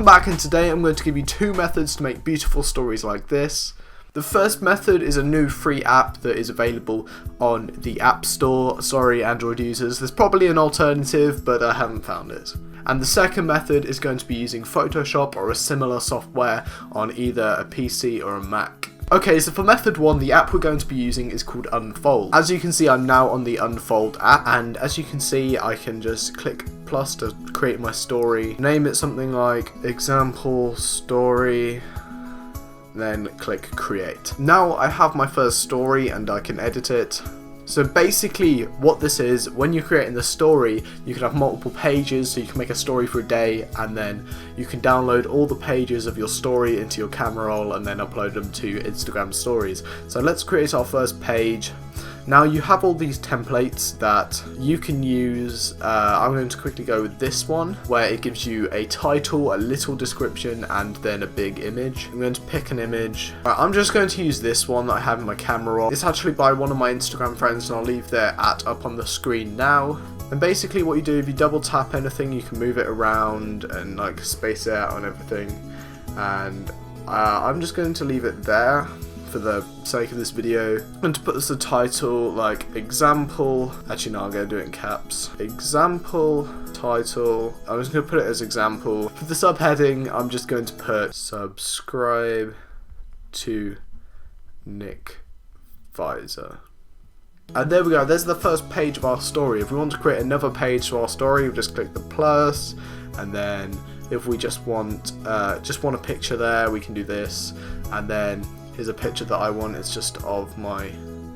Welcome back, and today I'm going to give you two methods to make beautiful stories like this. The first method is a new free app that is available on the App Store. Sorry, Android users, there's probably an alternative, but I haven't found it. And the second method is going to be using Photoshop or a similar software on either a PC or a Mac. Okay, so for method 1, the app we're going to be using is called Unfold. As you can see, I'm now on the Unfold app, and as you can see, I can just click plus to create my story. Name it something like example story, then click create. Now I have my first story and I can edit it. So basically what this is, when you're creating the story, you can have multiple pages, so you can make a story for a day, and then you can download all the pages of your story into your camera roll and then upload them to Instagram stories. So let's create our first page. Now you have all these templates that you can use. I'm going to quickly go with this one, where it gives you a title, a little description, and then a big image. I'm going to pick an image. I'm just going to use this one that I have in my camera roll. It's actually by one of my Instagram friends, and I'll leave their @ up on the screen now. And basically what you do, if you double tap anything, you can move it around and like space it out and everything. And I'm just going to leave it there for the sake of this video. I'm going to put this a title like example. Actually no, I'm going to do it in caps. Example title. I'm just going to put it as example. For the subheading, I'm just going to put subscribe to Nick Visor. And there we go, there's the first page of our story. If we want to create another page to our story, we just click the plus, and then if we just want a picture there, we can do this. And then here's a picture that I want. It's just of my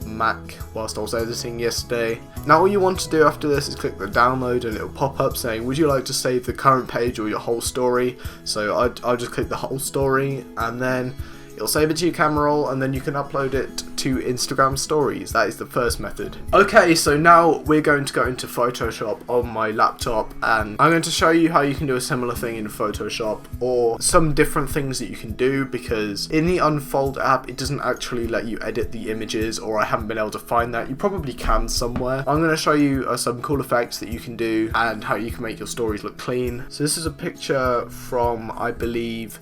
Mac whilst I was editing yesterday. Now all you want to do after this is click the download, and it'll pop up saying, would you like to save the current page or your whole story? So I'll just click the whole story, and then it'll save it to your camera roll, and then you can upload it to Instagram stories. That is the first method. Okay, so now we're going to go into Photoshop on my laptop, and I'm going to show you how you can do a similar thing in Photoshop, or some different things that you can do, because in the Unfold app it doesn't actually let you edit the images, or I haven't been able to find that. You probably can somewhere. I'm going to show you some cool effects that you can do and how you can make your stories look clean. So this is a picture from, I believe,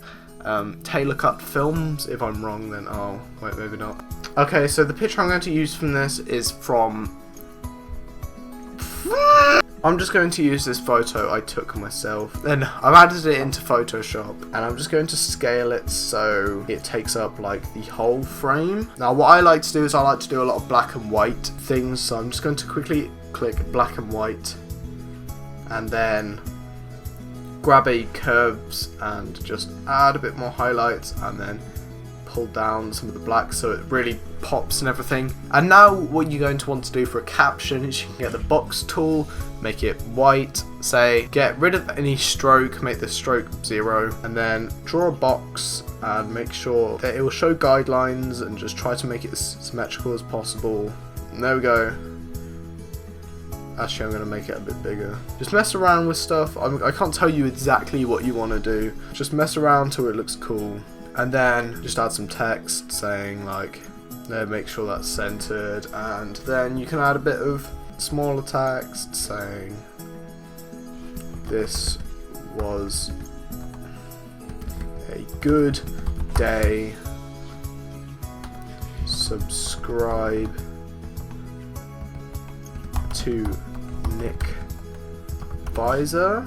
Taylor Cut Films. If I'm wrong, then oh wait, maybe not. Okay, so the picture I'm going to use from this is from I'm just going to use this photo I took myself. Then I've added it into Photoshop, and I'm just going to scale it so it takes up like the whole frame. Now what I like to do is I like to do a lot of black and white things, so I'm just going to quickly click black and white, and then grab a curves and just add a bit more highlights, and then pull down some of the black so it really pops and everything. And now what you're going to want to do for a caption is you can get the box tool, make it white, say get rid of any stroke, make the stroke 0, and then draw a box and make sure that it will show guidelines, and just try to make it as symmetrical as possible. And there we go. Actually, I'm going to make it a bit bigger. Just mess around with stuff. I can't tell you exactly what you want to do. Just mess around till it looks cool. And then just add some text saying like, make sure that's centered. And then you can add a bit of smaller text saying, this was a good day. Subscribe to Nick Visor.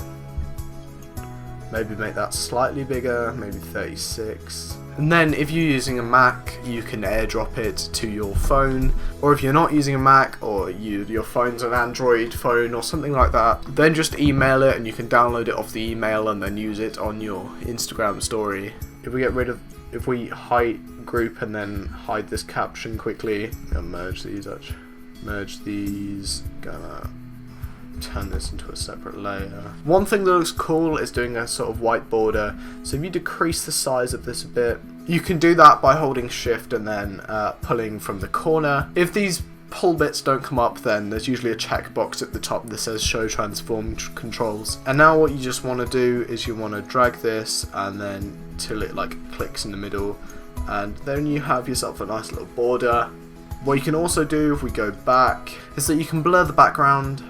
Maybe make that slightly bigger, maybe 36. And then if you're using a Mac, you can airdrop it to your phone. Or if you're not using a Mac, or your phone's an Android phone or something like that, then just email it and you can download it off the email and then use it on your Instagram story. If we hide group and then hide this caption quickly, and merge these, gonna turn this into a separate layer. One thing that looks cool is doing a sort of white border. So if you decrease the size of this a bit, you can do that by holding shift and then pulling from the corner. If these pull bits don't come up, then there's usually a checkbox at the top that says show transform controls. And now what you just want to do is you want to drag this and then till it like clicks in the middle, and then you have yourself a nice little border. What you can also do, if we go back, is that you can blur the background.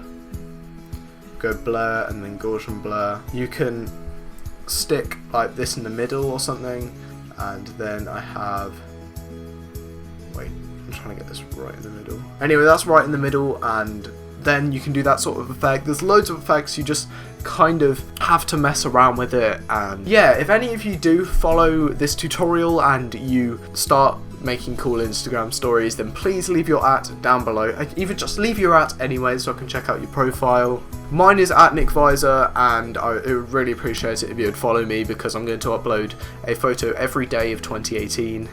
Go blur and then Gaussian blur. You can stick like this in the middle or something, and then I have, wait, I'm trying to get this right in the middle. Anyway, that's right in the middle, and then you can do that sort of effect. There's loads of effects, you just kind of have to mess around with it. And yeah, if any of you do follow this tutorial and you start making cool Instagram stories, then please leave your @ down below. Even just leave your @ anyway so I can check out your profile. Mine is @NickVisor, and I would really appreciate it if you would follow me, because I'm going to upload a photo every day of 2018.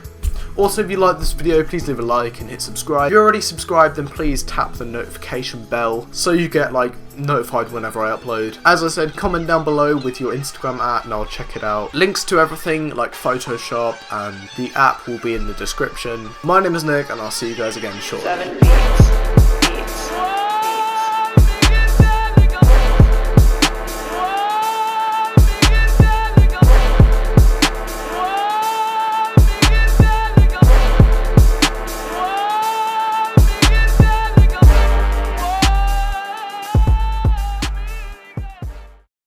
Also, if you like this video, please leave a like and hit subscribe. If you're already subscribed, then please tap the notification bell so you get like notified whenever I upload. As I said, comment down below with your Instagram @ and I'll check it out. Links to everything like Photoshop and the app will be in the description. My name is Nick, and I'll see you guys again shortly.